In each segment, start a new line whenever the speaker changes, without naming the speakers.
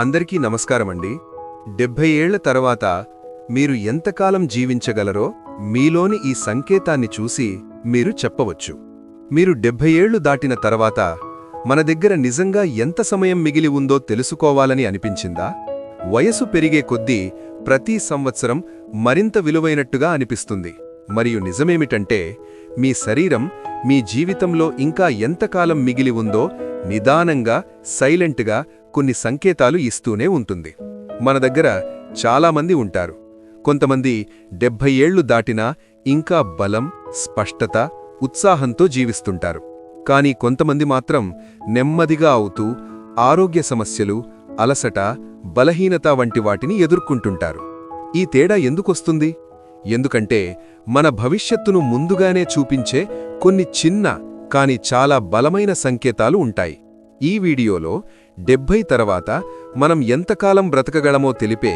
అందరికీ నమస్కారమండి. 70 ఏళ్ల తర్వాత మీరు ఎంతకాలం జీవించగలరో మీలోని ఈ సంకేతాన్ని చూసి మీరు చెప్పవచ్చు. మీరు 70 ఏళ్లు దాటిన తర్వాత మన దగ్గర నిజంగా ఎంత సమయం మిగిలి ఉందో తెలుసుకోవాలని అనిపించిందా? వయసు పెరిగే కొద్దీ ప్రతి సంవత్సరం మరింత విలువైనట్టుగా అనిపిస్తుంది. మరియు నిజమేమిటంటే మీ శరీరం మీ జీవితంలో ఇంకా ఎంతకాలం మిగిలి ఉందో నిదానంగా సైలెంట్గా కొన్ని సంకేతాలు ఇస్తూనే ఉంటుంది. మన దగ్గర చాలామంది ఉంటారు. కొంతమంది 70 ఏళ్లు దాటినా ఇంకా బలం, స్పష్టత, ఉత్సాహంతో జీవిస్తుంటారు. కానీ కొంతమంది మాత్రం నెమ్మదిగా అవుతూ ఆరోగ్య సమస్యలు, అలసట, బలహీనత వంటి వాటిని ఎదుర్కొంటుంటారు. ఈ తేడా ఎందుకొస్తుంది? ఎందుకంటే మన భవిష్యత్తును ముందుగానే చూపించే కొన్ని చిన్న కానీ చాలా బలమైన సంకేతాలు ఉంటాయి. ఈ వీడియోలో 70 తర్వాత మనం ఎంతకాలం బ్రతకగలమో తెలిపే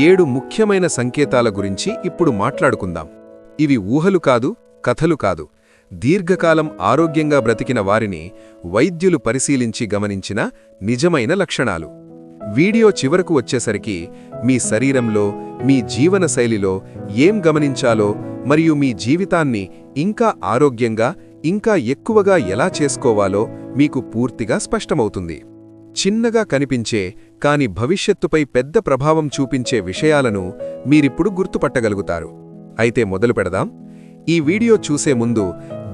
7 ముఖ్యమైన సంకేతాల గురించి ఇప్పుడు మాట్లాడుకుందాం. ఇవి ఊహలు కాదు, కథలు కాదు, దీర్ఘకాలం ఆరోగ్యంగా బ్రతికిన వారిని వైద్యులు పరిశీలించి గమనించిన నిజమైన లక్షణాలు. వీడియో చివరకు వచ్చేసరికి మీ శరీరంలో, మీ జీవనశైలిలో ఏం గమనించాలో మరియు మీ జీవితాన్ని ఇంకా ఆరోగ్యంగా, ఇంకా ఎక్కువగా ఎలా చేసుకోవాలో మీకు పూర్తిగా స్పష్టమవుతుంది. చిన్నగా కనిపించే కాని భవిష్యత్తుపై పెద్ద ప్రభావం చూపించే విషయాలను మీరిప్పుడు గుర్తుపట్టగలుగుతారు. అయితే మొదలు పెడదాం. ఈ వీడియో చూసే ముందు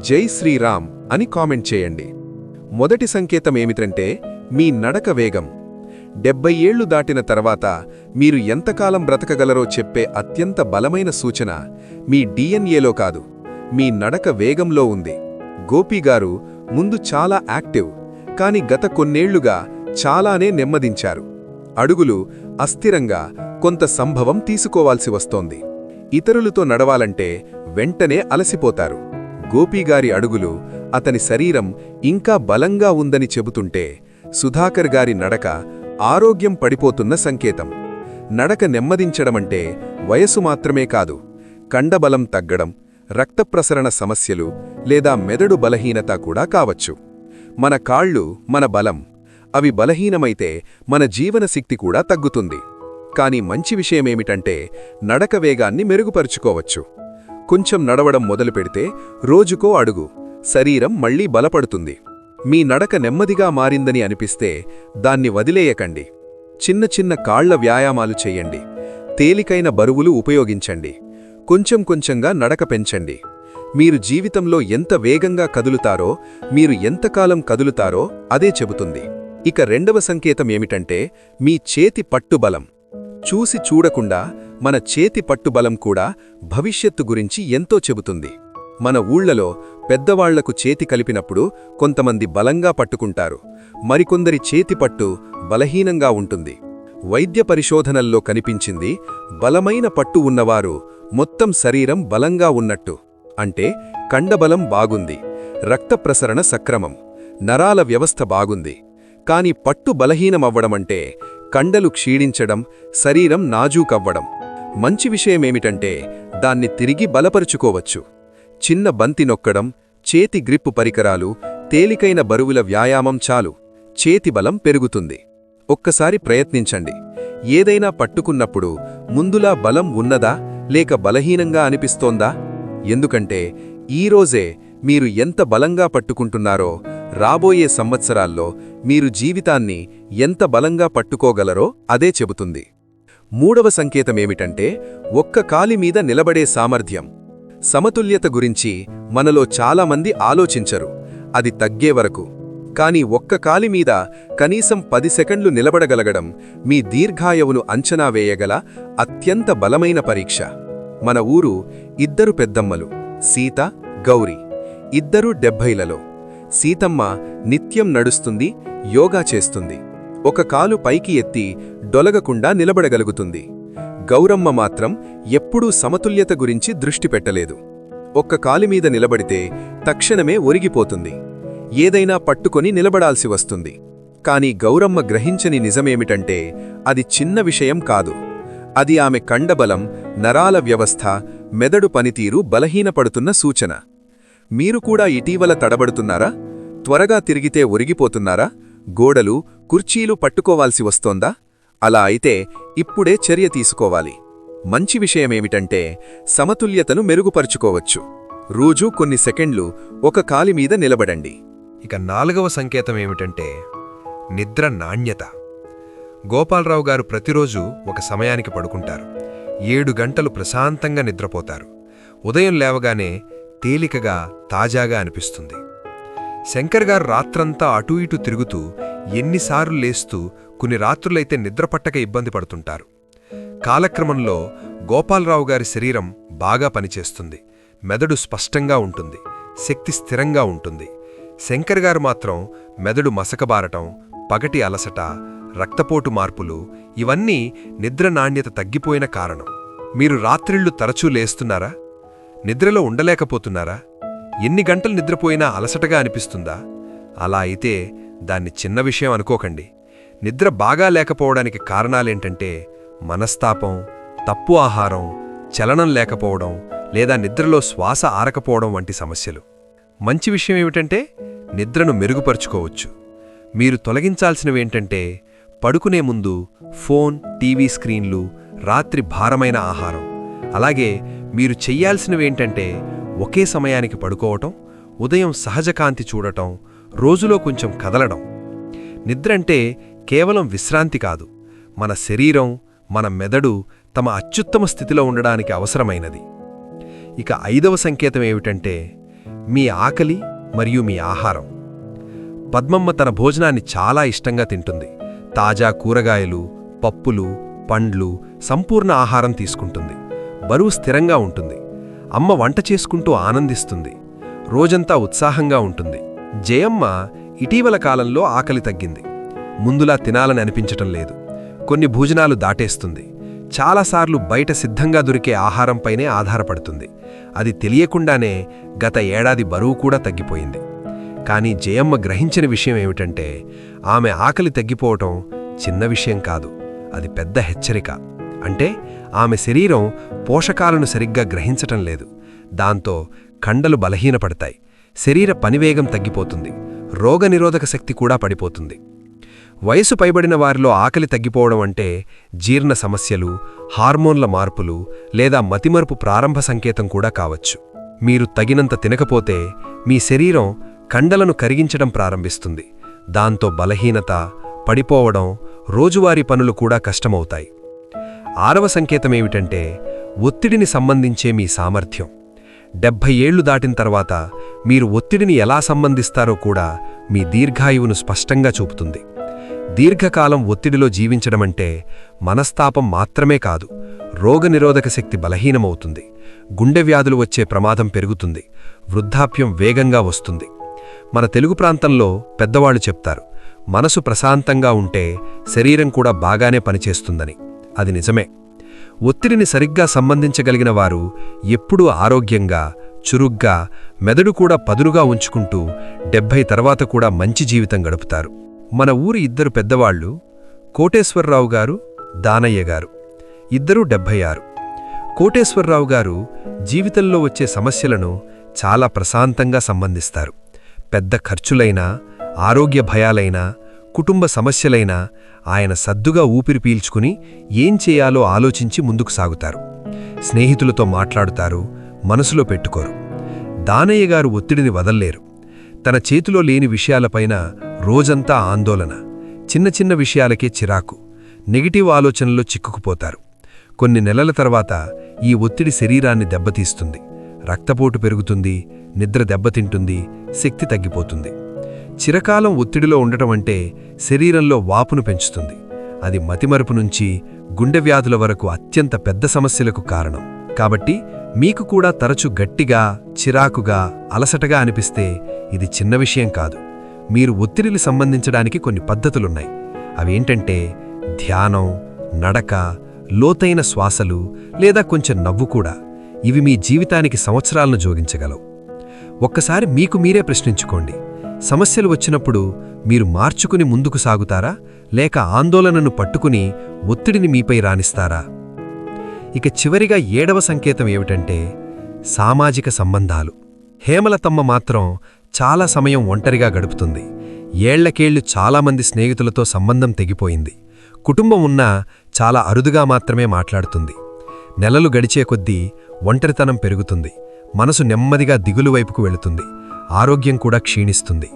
జై శ్రీరామ్ అని కామెంట్ చేయండి. మొదటి సంకేతం ఏమిటంటే మీ నడక వేగం. 70 ఏళ్లు దాటిన తర్వాత మీరు ఎంతకాలం బ్రతకగలరో చెప్పే అత్యంత బలమైన సూచన మీ డిఎన్ఏలో కాదు, మీ నడక వేగంలో ఉంది. గోపీగారు ముందు చాలా యాక్టివ్, కాని గత కొన్నేళ్లుగా చాలానే నెమ్మదించారు. అడుగులు అస్థిరంగా, కొంత సంభవం తీసుకోవాల్సి వస్తోంది. ఇతరులతో నడవాలంటే వెంటనే అలసిపోతారు. గోపీగారి అడుగులు, అతని శరీరం ఇంకా బలంగా ఉందని చెబుతుంటే సుధాకర్ గారి నడక ఆరోగ్యం పడిపోతున్న సంకేతం. నడక నెమ్మదించడమంటే వయసు మాత్రమే కాదు, కండబలం తగ్గడం, రక్తప్రసరణ సమస్యలు లేదా మెదడు బలహీనత కూడా కావచ్చు. మన కాళ్ళు మన బలం. అవి బలహీనమైతే మన జీవనశక్తి కూడా తగ్గుతుంది. కానీ మంచి విషయమేమిటంటే నడక వేగాన్ని మెరుగుపరుచుకోవచ్చు. కొంచెం నడవడం మొదలుపెడితే రోజుకో అడుగు, శరీరం మళ్లీ బలపడుతుంది. మీ నడక నెమ్మదిగా మారిందని అనిపిస్తే దాన్ని వదిలేయకండి. చిన్న చిన్న కాళ్ల వ్యాయామాలు చెయ్యండి. తేలికైన బరువులు ఉపయోగించండి. కొంచెం కొంచెంగా నడక పెంచండి. మీరు జీవితంలో ఎంత వేగంగా కదులుతారో, మీరు ఎంతకాలం కదులుతారో అదే చెబుతుంది. ఇక రెండవ సంకేతం ఏమిటంటే మీ చేతి పట్టుబలం. చూసి చూడకుండా మన చేతి పట్టుబలం కూడా భవిష్యత్తు గురించి ఎంతో చెబుతుంది. మన ఊళ్లలో పెద్దవాళ్లకు చేతి కలిపినప్పుడు కొంతమంది బలంగా పట్టుకుంటారు, మరికొందరి చేతి పట్టు బలహీనంగా ఉంటుంది. వైద్య పరిశోధనల్లో కనిపించింది బలమైన పట్టు ఉన్నవారు మొత్తం శరీరం బలంగా ఉన్నట్టు. అంటే కండబలం బాగుంది, రక్తప్రసరణ సక్రమం, నరాల వ్యవస్థ బాగుంది. కాని పట్టు బలహీనమవ్వడమంటే కండలు క్షీణించడం, శరీరం నాజూకవ్వడం. మంచి విషయమేమిటంటే దాన్ని తిరిగి బలపరుచుకోవచ్చు. చిన్న బంతి నొక్కడం, చేతి గ్రిప్పు పరికరాలు, తేలికైన బరువుల వ్యాయామం చాలు, చేతి బలం పెరుగుతుంది. ఒక్కసారి ప్రయత్నించండి. ఏదైనా పట్టుకున్నప్పుడు ముందులా బలం ఉన్నదా లేక బలహీనంగా అనిపిస్తోందా? ఎందుకంటే ఈరోజే మీరు ఎంత బలంగా పట్టుకుంటున్నారో రాబోయే సంవత్సరాల్లో మీరు జీవితాన్ని ఎంత బలంగా పట్టుకోగలరో అదే చెబుతుంది. మూడవ సంకేతమేమిటంటే ఒక్క కాలి మీద నిలబడే సామర్థ్యం. సమతుల్యత గురించి మనలో చాలామంది ఆలోచించరు, అది తగ్గే వరకు. కానీ ఒక్క కాలి మీద కనీసం 10 సెకండ్లు నిలబడగలగడం మీ దీర్ఘాయువును అంచనా వేయగల అత్యంత బలమైన పరీక్ష. మన ఊరు 2 పెద్దమ్మలు, సీత, గౌరీ. ఇద్దరూ 70లలో. సీతమ్మ నిత్యం నడుస్తుంది, యోగా చేస్తుంది. ఒక కాలు పైకి ఎత్తి డొలగకుండా నిలబడగలుగుతుంది. గౌరమ్మ మాత్రం ఎప్పుడూ సమతుల్యత గురించి దృష్టి పెట్టలేదు. ఒక్క కాలిమీద నిలబడితే తక్షణమే ఒరిగిపోతుంది, ఏదైనా పట్టుకొని నిలబడాల్సి వస్తుంది. కాని గౌరమ్మ గ్రహించని నిజమేమిటంటే అది చిన్న విషయం కాదు, అది ఆమె కండబలం, నరాల వ్యవస్థ, మెదడు పనితీరు బలహీనపడుతున్న సూచన. మీరు కూడా ఇటీవల తడబడుతున్నారా? త్వరగా తిరిగితే ఒరిగిపోతున్నారా? గోడలు, కుర్చీలు పట్టుకోవాల్సి వస్తోందా?
అలా అయితే ఇప్పుడే చర్య తీసుకోవాలి. మంచి విషయమేమిటంటే సమతుల్యతను మెరుగుపరుచుకోవచ్చు. రోజూ కొన్ని సెకండ్లు ఒక కాలి మీద నిలబడండి.
ఇక 4వ సంకేతం ఏమిటంటే నిద్ర నాణ్యత. గోపాలరావు గారు ప్రతిరోజు ఒక సమయానికి పడుకుంటారు. 7 గంటలు ప్రశాంతంగా నిద్రపోతారు. ఉదయం లేవగానే తేలికగా తాజాగా అనిపిస్తుంది. శంకర్ గారు రాత్రంతా అటూ ఇటూ తిరుగుతూ ఎన్నిసార్లు లేస్తూ కొన్ని రాత్రులైతే నిద్రపట్టక ఇబ్బంది పడుతుంటారు. కాలక్రమంలో గోపాలరావు గారి శరీరం బాగా పనిచేస్తుంది. మెదడు స్పష్టంగా ఉంటుంది, శక్తి స్థిరంగా ఉంటుంది. శంకర్ గారు మాత్రం మెదడు మసకబారటం, పగటి అలసట, రక్తపోటు మార్పులు ఇవన్నీ నిద్ర నాణ్యత తగ్గిపోయిన కారణం. మీరు రాత్రిళ్లు తరచూ లేస్తున్నారా? నిద్రలో ఉండలేకపోతున్నారా? ఎన్ని గంటలు నిద్రపోయినా అలసటగా అనిపిస్తుందా? అలా అయితే దాన్ని చిన్న విషయం అనుకోకండి. నిద్ర బాగా లేకపోవడానికి కారణాలేంటంటే మనస్తాపం, తప్పు ఆహారం, చలనం లేకపోవడం లేదా నిద్రలో శ్వాస ఆరకపోవడం వంటి సమస్యలు. మంచి విషయం ఏమిటంటే నిద్రను మెరుగుపరుచుకోవచ్చు. మీరు తొలగించాల్సినవేంటంటే పడుకునే ముందు ఫోన్, టీవీ స్క్రీన్లు, రాత్రి భారమైన ఆహారం. అలాగే మీరు చెయ్యాల్సినవేంటంటే ఒకే సమయానికి పడుకోవటం, ఉదయం సహజ కాంతి చూడటం, రోజులో కొంచెం కదలడం. నిద్రంటే కేవలం విశ్రాంతి కాదు, మన శరీరం, మన మెదడు తమ అత్యుత్తమ స్థితిలో ఉండడానికి అవసరమైనది. ఇక 5వ సంకేతం ఏమిటంటే మీ ఆకలి మరియు మీ ఆహారం. పద్మమ్మ తన భోజనాన్ని చాలా ఇష్టంగా తింటుంది. తాజా కూరగాయలు, పప్పులు, పండ్లు, సంపూర్ణ ఆహారం తీసుకుంటుంది. బరువు స్థిరంగా ఉంటుంది. అమ్మ వంట చేసుకుంటూ ఆనందిస్తుంది. రోజంతా ఉత్సాహంగా ఉంటుంది. జయమ్మ ఇటీవల కాలంలో ఆకలి తగ్గింది. ముందులా తినాలని అనిపించటం లేదు. కొన్ని భోజనాలు దాటేస్తుంది. చాలాసార్లు బయట సిద్ధంగా దొరికే ఆహారంపైనే ఆధారపడుతుంది. అది తెలియకుండానే గత ఏడాది బరువు కూడా తగ్గిపోయింది. కానీ జయమ్మ గ్రహించిన విషయం ఏమిటంటే ఆమె ఆకలి తగ్గిపోవటం చిన్న విషయం కాదు, అది పెద్ద హెచ్చరిక. అంటే ఆమె శరీరం పోషకాలను సరిగ్గా గ్రహించటం లేదు. దాంతో కండలు బలహీనపడతాయి, శరీర పనివేగం తగ్గిపోతుంది, రోగనిరోధక శక్తి కూడా పడిపోతుంది. వయసు పైబడిన వారిలో ఆకలి తగ్గిపోవడం అంటే జీర్ణ సమస్యలు, హార్మోన్ల మార్పులు లేదా మతిమరుపు ప్రారంభ సంకేతం కూడా కావచ్చు. మీరు తగినంత తినకపోతే మీ శరీరం కండలను కరిగించడం ప్రారంభిస్తుంది. దాంతో బలహీనత, పడిపోవడం, రోజువారీ పనులు కూడా కష్టమవుతాయి. 6వ సంకేతమేమిటంటే ఒత్తిడిని సంబంధించే మీ సామర్థ్యం. 70 ఏళ్లు దాటిన తర్వాత మీరు ఒత్తిడిని ఎలా సంబంధిస్తారో కూడా మీ దీర్ఘాయువును స్పష్టంగా చూపుతుంది. దీర్ఘకాలం ఒత్తిడిలో జీవించడమంటే మనస్తాపం మాత్రమే కాదు, రోగనిరోధక శక్తి బలహీనమవుతుంది, గుండె వ్యాధులు వచ్చే ప్రమాదం పెరుగుతుంది, వృద్ధాప్యం వేగంగా వస్తుంది. మన తెలుగు ప్రాంతంలో పెద్దవాళ్లు చెప్తారు, మనసు ప్రశాంతంగా ఉంటే శరీరం కూడా బాగానే పనిచేస్తుందని. అది నిజమే. ఒత్తిడిని సరిగ్గా సంబంధించగలిగిన వారు ఎప్పుడూ ఆరోగ్యంగా, చురుగ్గా, మెదడు కూడా పదునుగా ఉంచుకుంటూ 70 తర్వాత కూడా మంచి జీవితం గడుపుతారు. మన ఊరి 2 పెద్దవాళ్లు, కోటేశ్వరరావు గారు, దానయ్య గారు. ఇద్దరూ 76. కోటేశ్వరరావు గారు జీవితంలో వచ్చే సమస్యలను చాలా ప్రశాంతంగా సంబంధిస్తారు. పెద్ద ఖర్చులైనా, ఆరోగ్య భయాలైనా, కుటుంబ సమస్యలైనా ఆయన సద్దుగా ఊపిరి పీల్చుకుని ఏం చేయాలో ఆలోచించి ముందుకు సాగుతారు. స్నేహితులతో మాట్లాడుతారు, మనసులో పెట్టుకోరు. దానయ్య గారు ఒత్తిడిని వదల్లేరు. తన చేతిలో లేని విషయాలపైన రోజంతా ఆందోళన, చిన్న చిన్న విషయాలకే చిరాకు, నెగిటివ్ ఆలోచనల్లో చిక్కుకుపోతారు. కొన్ని నెలల తర్వాత ఈ ఒత్తిడి శరీరాన్ని దెబ్బతీస్తుంది. రక్తపోటు పెరుగుతుంది, నిద్ర దెబ్బతింటుంది, శక్తి తగ్గిపోతుంది. చిరకాలం ఒత్తిడిలో ఉండటమంటే శరీరంలో వాపును పెంచుతుంది. అది మతిమరుపు నుంచి గుండె వ్యాధుల వరకు అత్యంత పెద్ద సమస్యలకు కారణం. కాబట్టి మీకు కూడా తరచు గట్టిగా, చిరాకుగా, అలసటగా అనిపిస్తే ఇది చిన్న విషయం కాదు. మీరు ఒత్తిడిని సంబంధించడానికి కొన్ని పద్ధతులున్నాయి. అవేంటంటే ధ్యానం, నడక, లోతైన శ్వాసలు లేదా కొంచెం నవ్వు కూడా. ఇవి మీ జీవితానికి సంవత్సరాలను జోగించగలవు. ఒక్కసారి మీకు మీరే ప్రశ్నించుకోండి, సమస్యలు వచ్చినప్పుడు మీరు మార్చుకుని ముందుకు సాగుతారా, లేక ఆందోళనను పట్టుకుని ఒత్తిడిని మీపై రానిస్తారా? ఇక చివరిగా 7వ సంకేతం ఏమిటంటే సామాజిక సంబంధాలు. హేమలతమ్మ మాత్రం చాలా సమయం ఒంటరిగా గడుపుతుంది. ఏళ్లకేళ్లు చాలామంది స్నేహితులతో సంబంధం తెగిపోయింది.
కుటుంబం ఉన్నా చాలా అరుదుగా మాత్రమే మాట్లాడుతుంది. నెలలు గడిచే కొద్దీ ఒంటరితనం పెరుగుతుంది, మనసు నెమ్మదిగా దిగులు వైపుకు వెళుతుంది, ఆరోగ్యం కూడా క్షీణిస్తుంది.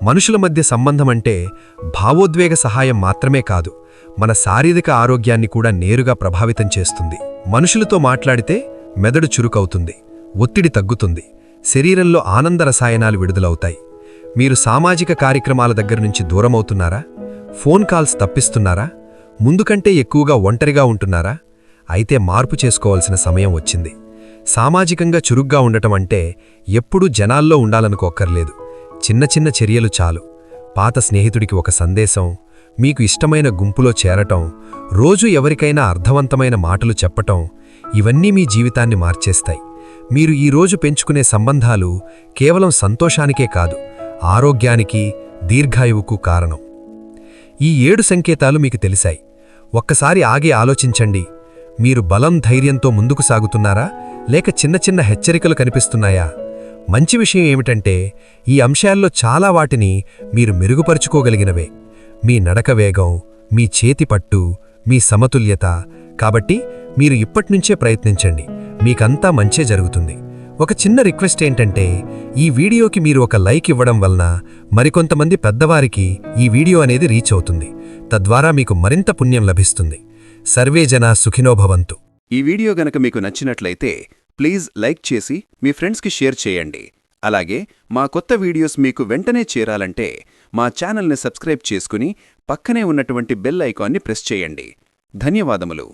మనుషుల మధ్య సంబంధమంటే భావోద్వేగ సహాయం మాత్రమే కాదు, మన శారీరక ఆరోగ్యాన్ని కూడా నేరుగా ప్రభావితం చేస్తుంది. మనుషులతో మాట్లాడితే మెదడు చురుకవుతుంది, ఒత్తిడి తగ్గుతుంది, శరీరంలో ఆనంద రసాయనాలు విడుదలవుతాయి. మీరు సామాజిక కార్యక్రమాల దగ్గరనుంచి దూరమవుతున్నారా? Phone calls తప్పిస్తున్నారా? ముందుకంటే ఎక్కువగా ఒంటరిగా ఉంటున్నారా? అయితే మార్పు చేసుకోవాల్సిన సమయం వచ్చింది. సామాజికంగా చురుగ్గా ఉండటం అంటే ఎప్పుడూ జనాల్లో ఉండాలనుకోక్కర్లేదు. చిన్న చిన్న చర్యలు చాలు. పాత స్నేహితుడికి ఒక సందేశం, మీకు ఇష్టమైన గుంపులో చేరటం, రోజూ ఎవరికైనా అర్థవంతమైన మాటలు చెప్పటం, ఇవన్నీ మీ జీవితాన్ని మార్చేస్తాయి. మీరు ఈరోజు పెంచుకునే సంబంధాలు కేవలం సంతోషానికే కాదు, ఆరోగ్యానికి, దీర్ఘాయువుకు కారణం. ఈ 7 సంకేతాలు మీకు తెలిసాయి. ఒక్కసారి ఆగి ఆలోచించండి. మీరు బలం, ధైర్యంతో ముందుకు సాగుతున్నారా, లేక చిన్న చిన్న హెచ్చరికలు కనిపిస్తున్నాయా? మంచి విషయం ఏమిటంటే ఈ అంశాల్లో చాలా వాటిని మీరు మెరుగుపరుచుకోగలిగినవే. మీ నడక వేగం, మీ చేతి పట్టు, మీ సమతుల్యత. కాబట్టి మీరు ఇప్పట్నుంచే ప్రయత్నించండి, మీకంతా మంచే జరుగుతుంది. ఒక చిన్న రిక్వెస్ట్ ఏంటంటే ఈ వీడియోకి మీరు ఒక లైక్ ఇవ్వడం వలన మరికొంతమంది పెద్దవారికి ఈ వీడియో అనేది రీచ్ అవుతుంది. తద్వారా మీకు మరింత పుణ్యం లభిస్తుంది. సర్వే జనా సుఖినో భవంతు.
ఈ వీడియో గనక మీకు నచ్చినట్లయితే ప్లీజ్ లైక్ చేసి మీ ఫ్రెండ్స్కి షేర్ చేయండి. అలాగే మా కొత్త వీడియోస్ మీకు వెంటనే చేరాలంటే మా ఛానల్ని సబ్స్క్రైబ్ చేసుకుని పక్కనే ఉన్నటువంటి బెల్ ఐకాన్ని ప్రెస్ చేయండి. ధన్యవాదములు.